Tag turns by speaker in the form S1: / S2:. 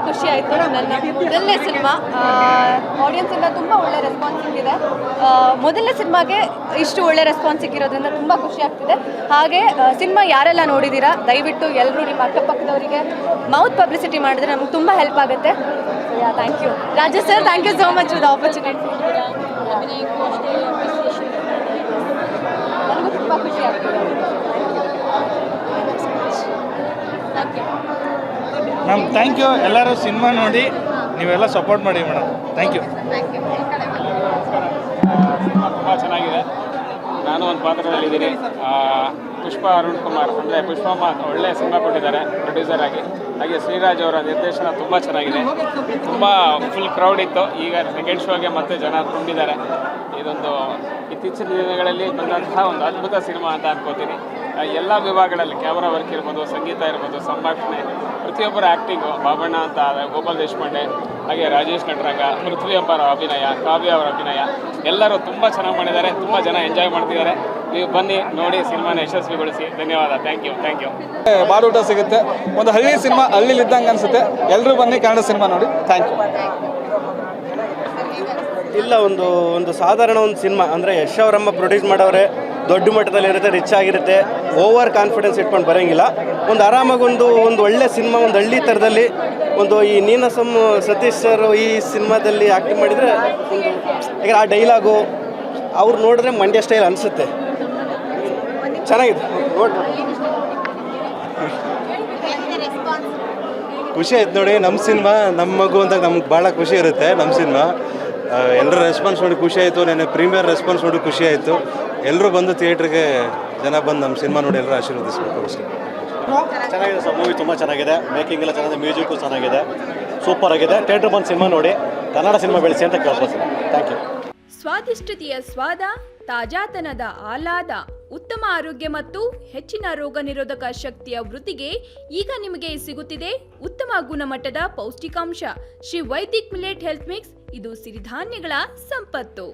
S1: ಖುಷಿ ಆಯಿತು. ನನ್ನ ಮೊದಲನೇ ಸಿನಿಮಾ ಆಡಿಯನ್ಸಿಂದ ತುಂಬ ಒಳ್ಳೆ ರೆಸ್ಪಾನ್ಸ್ ಸಿಕ್ಕಿದೆ. ಮೊದಲನೇ ಸಿನಿಮಾಗೆ ಇಷ್ಟು ಒಳ್ಳೆ ರೆಸ್ಪಾನ್ಸ್ ಸಿಕ್ಕಿರೋದ್ರಿಂದ ತುಂಬ ಖುಷಿ ಆಗ್ತಿದೆ. ಹಾಗೆ ಸಿನಿಮಾ ಯಾರೆಲ್ಲ ನೋಡಿದ್ದೀರಾ ದಯವಿಟ್ಟು ಎಲ್ಲರೂ ನಿಮ್ಮ ಅಕ್ಕಪಕ್ಕದವರಿಗೆ ಮೌತ್ ಪಬ್ಲಿಸಿಟಿ ಮಾಡಿದ್ರೆ ನಮ್ಗೆ ತುಂಬ ಹೆಲ್ಪ್ ಆಗುತ್ತೆ. Thank you Raju sir, thank you so much for the opportunity. ನನಗೂ ತುಂಬ ಖುಷಿ ಆಗ್ತಿದೆ.
S2: Ma'am thank you. ಎಲ್ಲರೂ ಸಿನಿಮಾ ನೋಡಿ ನೀವೆಲ್ಲ ಸಪೋರ್ಟ್ ಮಾಡಿ ಮೇಡಮ್. Thank you.
S3: ಸಿನಿಮಾ ತುಂಬ ಚೆನ್ನಾಗಿದೆ. ನಾನು ಒಂದು ಪಾತ್ರದಲ್ಲಿದ್ದೀನಿ. ಪುಷ್ಪ ಅರುಣ್ ಕುಮಾರ್ ಅಂದರೆ ಪುಷ್ಪಮ್ಮ ಒಳ್ಳೆಯ ಸಿನಿಮಾ ಕೊಟ್ಟಿದ್ದಾರೆ ಪ್ರೊಡ್ಯೂಸರ್ ಆಗಿ. ಹಾಗೆ ಶ್ರೀರಾಜ್ ಅವರ ನಿರ್ದೇಶನ ತುಂಬ ಚೆನ್ನಾಗಿದೆ. ತುಂಬ ಫುಲ್ ಕ್ರೌಡ್ ಇತ್ತು. ಈಗ ಸೆಕೆಂಡ್ ಶೋಗೆ ಮತ್ತೆ ಜನ ತುಂಬಿದ್ದಾರೆ. ಇದೊಂದು ಇತ್ತೀಚಿನ ದಿನಗಳಲ್ಲಿ ಬಂದಂತಹ ಒಂದು ಅದ್ಭುತ ಸಿನಿಮಾ ಅಂತ ಅನ್ಕೋತೀನಿ. ಎಲ್ಲ ವಿಭಾಗಗಳಲ್ಲಿ ಕ್ಯಾಮರಾ ವರ್ಕ್ ಇರ್ಬೋದು, ಸಂಗೀತ ಇರ್ಬೋದು, ಸಂಭಾಷಣೆ, ಪ್ರತಿಯೊಬ್ಬರ ಆ್ಯಕ್ಟಿಂಗು, ಬಾಬಣ್ಣ ಅಂತ ಗೋಪಾಲ್ ದೇಶಪಾಂಡೆ, ಹಾಗೆ ರಾಜೇಶ್ ನಟರಂಗ, ಪೃಥ್ವಿ ಅವರ ಅಭಿನಯ, ಕಾವ್ಯ ಅವರ ಅಭಿನಯ ಎಲ್ಲರೂ ತುಂಬ ಚೆನ್ನಾಗಿ ಮಾಡಿದ್ದಾರೆ. ತುಂಬ ಜನ ಎಂಜಾಯ್ ಮಾಡ್ತಿದ್ದಾರೆ. ನೀವು ಬನ್ನಿ ನೋಡಿ ಸಿನಿಮಾನ ಯಶಸ್ವಿಗೊಳಿಸಿ. ಧನ್ಯವಾದ. Thank you.
S4: ಬಾಡೂಟ ಸಿಗುತ್ತೆ. ಒಂದು ಹಳ್ಳಿ ಸಿನಿಮಾ ಹಳ್ಳಿಲಿದ್ದಂಗೆ ಅನಿಸುತ್ತೆ. ಎಲ್ಲರೂ ಬನ್ನಿ ಕನ್ನಡ ಸಿನಿಮಾ ನೋಡಿ. Thank you.
S5: ಇಲ್ಲ, ಒಂದು ಸಾಧಾರಣ ಒಂದು ಸಿನಿಮಾ ಅಂದರೆ ಯಶ್ ಅವರಮ್ಮ ಪ್ರೊಡ್ಯೂಸ್ ಮಾಡೋರೆ. ದೊಡ್ಡ ಮಟ್ಟದಲ್ಲಿರುತ್ತೆ, ರಿಚ್ ಆಗಿರುತ್ತೆ, ಓವರ್ ಕಾನ್ಫಿಡೆನ್ಸ್ ಇಟ್ಕೊಂಡು ಬರೋಂಗಿಲ್ಲ. ಒಂದು ಆರಾಮಾಗಿ ಒಂದು ಒಳ್ಳೆ ಸಿನಿಮಾ, ಒಂದು ಹಳ್ಳಿ ಥರದಲ್ಲಿ ಈ ನೀನಾಸಂ ಸತೀಶ್ ಸರ್ ಈ ಸಿನಿಮಾದಲ್ಲಿ ಆ್ಯಕ್ಟಿಂಗ್ ಮಾಡಿದರೆ ಒಂದು ಯಾಕಂದರೆ ಆ ಡೈಲಾಗು ಅವ್ರು ನೋಡಿದ್ರೆ ಮಂಡ್ಯ ಸ್ಟೈಲ್ ಅನಿಸುತ್ತೆ. ಚೆನ್ನಾಗಿದೆ, ನೋಡ್ಬೋದು.
S6: ಖುಷಿ ಆಯ್ತು ನೋಡಿ. ನಮ್ಮ ಸಿನಿಮಾ ನಮ್ಮ ಮಗು ಅಂತ ನಮ್ಗೆ ಭಾಳ ಖುಷಿ ಇರುತ್ತೆ. ನಮ್ಮ ಸಿನಿಮಾ ಎಲ್ಲರ ರೆಸ್ಪಾನ್ಸ್ ನೋಡಿ ಖುಷಿ ಆಯಿತು. ನೆನ್ನೆ ಪ್ರೀಮಿಯರ್ ರೆಸ್ಪಾನ್ಸ್ ನೋಡಿ ಖುಷಿ ಆಯಿತು. ಎಲ್ಲರೂ ಬಂದು ಥಿಯೇಟ್ರಿಗೆ ಜನ ಬಂದು ನಮ್ಮ ಸಿನಿಮಾ ನೋಡಿ ಎಲ್ಲರೂ ಆಶೀರ್ವದಿಸಬೇಕು ಅಷ್ಟೇ.
S7: ಚೆನ್ನಾಗಿದೆ ಸರ್, ಮೂವಿ ತುಂಬ ಚೆನ್ನಾಗಿದೆ. ಮೇಕಿಂಗ್ ಎಲ್ಲ ಚೆನ್ನಾಗಿದೆ, ಮ್ಯೂಸಿಕ್ಕು ಚೆನ್ನಾಗಿದೆ, ಸೂಪರ್ ಆಗಿದೆ. ಥಿಯೇಟ್ರ್ ಬಂದು ಸಿನಿಮಾ ನೋಡಿ ಕನ್ನಡ ಸಿನಿಮಾ ಬೆಳೆಸಿ ಅಂತ ಕೇಳ್ಬೋದು. Thank you.
S8: ಸ್ವಾದಿಷ್ಟತೆಯ ಸ್ವಾದ, ತಾಜಾತನದ ಆಹ್ಲಾದ, ಉತ್ತಮ ಆರೋಗ್ಯ ಮತ್ತು ಹೆಚ್ಚಿನ ರೋಗ ನಿರೋಧಕ ಶಕ್ತಿಯ ವೃದ್ಧಿಗೆ ಈಗ ನಿಮಗೆ ಸಿಗುತ್ತಿದೆ ಉತ್ತಮ ಗುಣಮಟ್ಟದ ಪೌಷ್ಟಿಕಾಂಶ. Shri Vaidik millet health mix. ಇದು ಸಿರಿಧಾನ್ಯಗಳ ಸಂಪತ್ತು.